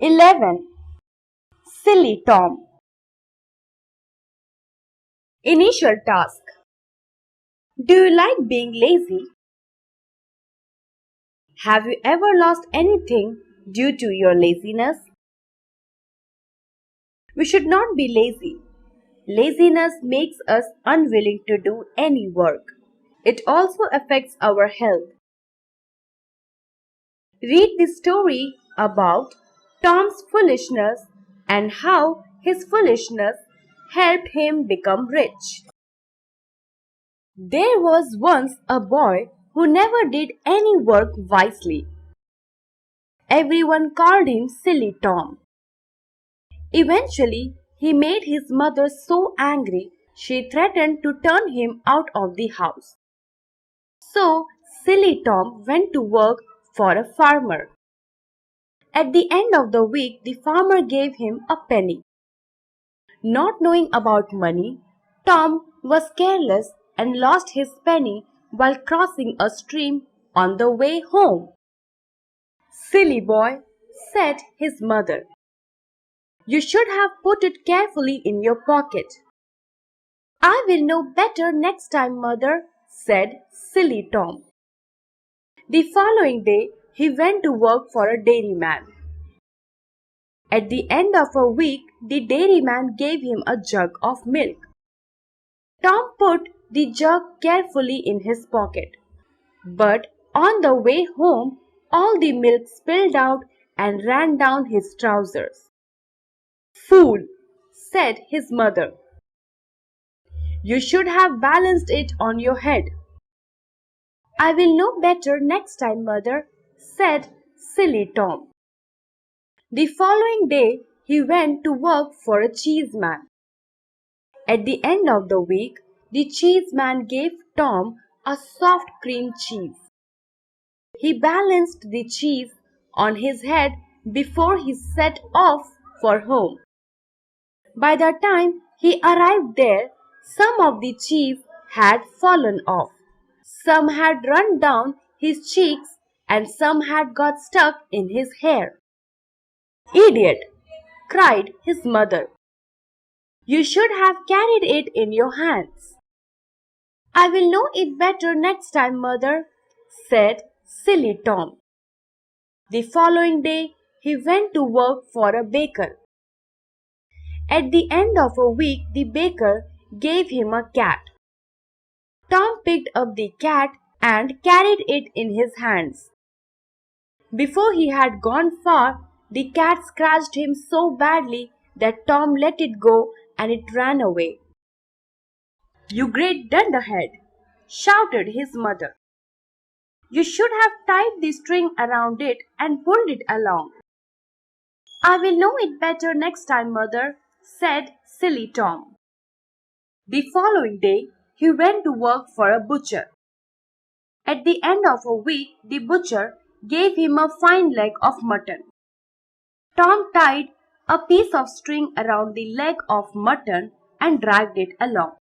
11. Silly Tom. Initial task. Do you like being lazy? Have you ever lost anything due to your laziness? We should not be lazy. Laziness makes us unwilling to do any work. It also affects our health. Read the story about Tom's foolishness and how his foolishness helped him become rich. There was once a boy who never did any work wisely. Everyone called him Silly Tom. Eventually, he made his mother so angry she threatened to turn him out of the house. So, Silly Tom went to work for a farmer. At the end of the week, the farmer gave him a penny. Not knowing about money, Tom was careless and lost his penny while crossing a stream on the way home. "Silly boy," said his mother. "You should have put it carefully in your pocket." "I will know better next time, mother," said Silly Tom. The following day, he went to work for a dairyman. At the end of a week, the dairyman gave him a jug of milk. Tom put the jug carefully in his pocket. But on the way home, all the milk spilled out and ran down his trousers. "Fool," said his mother. "You should have balanced it on your head." "I will know better next time, mother," said Silly Tom. The following day, he went to work for a cheeseman. At the end of the week, the cheeseman gave Tom a soft cream cheese. He balanced the cheese on his head before he set off for home. By the time he arrived there, some of the cheese had fallen off. Some had run down his cheeks and some had got stuck in his hair. "Idiot!" cried his mother. "You should have carried it in your hands." "I will know it better next time, mother," said Silly Tom. The following day, he went to work for a baker. At the end of a week, the baker gave him a cat. Tom picked up the cat and carried it in his hands. Before he had gone far, the cat scratched him so badly that Tom let it go and it ran away. "You great dunderhead!" shouted his mother. "You should have tied the string around it and pulled it along." "I will know it better next time, mother," said Silly Tom. The following day, he went to work for a butcher. At the end of a week, the butcher gave him a fine leg of mutton. Tom tied a piece of string around the leg of mutton and dragged it along.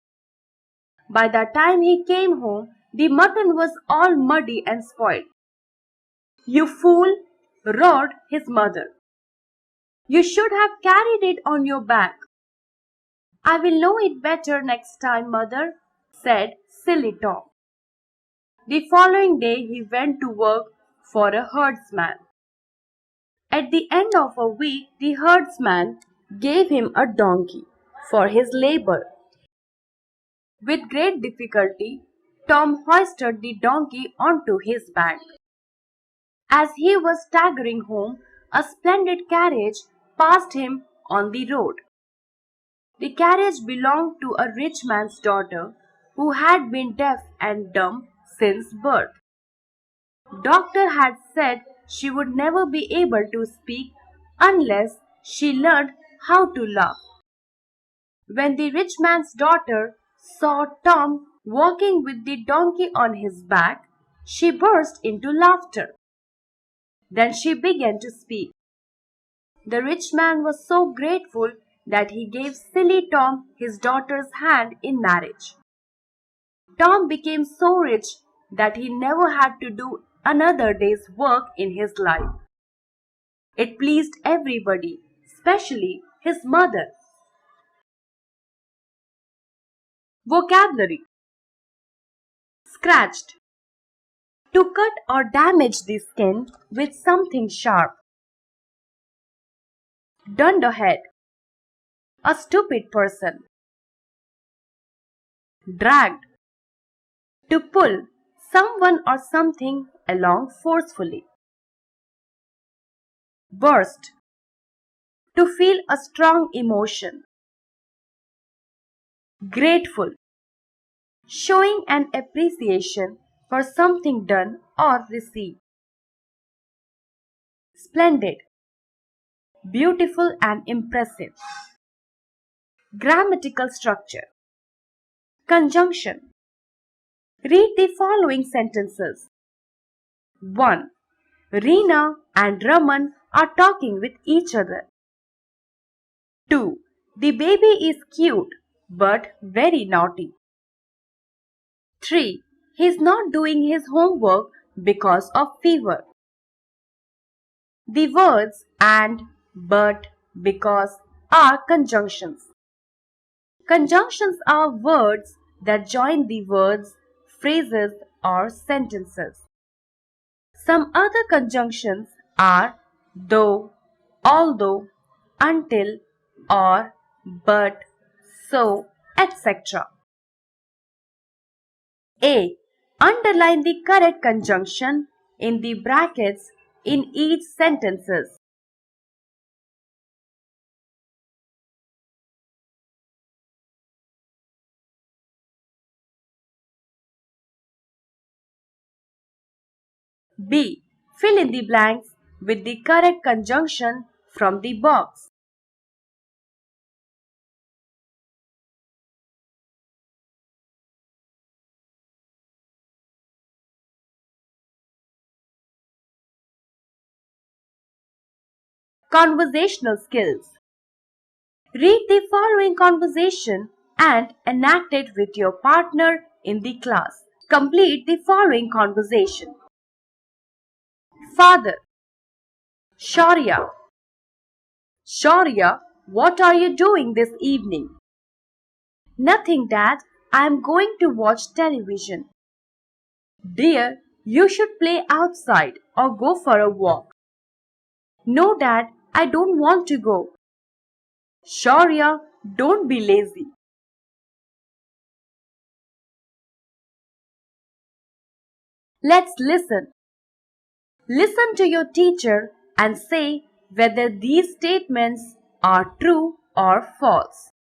By the time he came home, the mutton was all muddy and spoiled. "You fool!" roared his mother. "You should have carried it on your back." "I will know it better next time, mother," said Silly Tom. The following day he went to work for a herdsman. At the end of a week, the herdsman gave him a donkey for his labor. With great difficulty, Tom hoisted the donkey onto his back. As he was staggering home, a splendid carriage passed him on the road. The carriage belonged to a rich man's daughter who had been deaf and dumb since birth. Doctor had said she would never be able to speak unless she learned how to laugh. When the rich man's daughter saw Tom walking with the donkey on his back, she burst into laughter. Then she began to speak. The rich man was so grateful that he gave Silly Tom his daughter's hand in marriage. Tom became so rich that he never had to do another day's work in his life. It pleased everybody, especially his mother. Vocabulary: scratched, to cut or damage the skin with something sharp. Dunderhead, a stupid person. Dragged, to pull someone or something along forcefully. Burst, to feel a strong emotion. Grateful, showing an appreciation for something done or received. Splendid, beautiful and impressive. Grammatical structure. Conjunction. Read the following sentences. 1. Reena and Raman are talking with each other. 2. The baby is cute but very naughty. 3. He is not doing his homework because of fever. The words and, but, because are conjunctions. Conjunctions are words that join the words, phrases, or sentences. Some other conjunctions are though, although, until, or, but, so, etc. A. Underline the correct conjunction in the brackets in each sentences. B. Fill in the blanks with the correct conjunction from the box. Conversational skills. Read the following conversation and enact it with your partner in the class. Complete the following conversation. Father. Shaurya. Shaurya, what are you doing this evening? Nothing, Dad. I am going to watch television. Dear, you should play outside or go for a walk. No, Dad, I don't want to go. Shaurya, don't be lazy. Let's listen. Listen to your teacher and say whether these statements are true or false.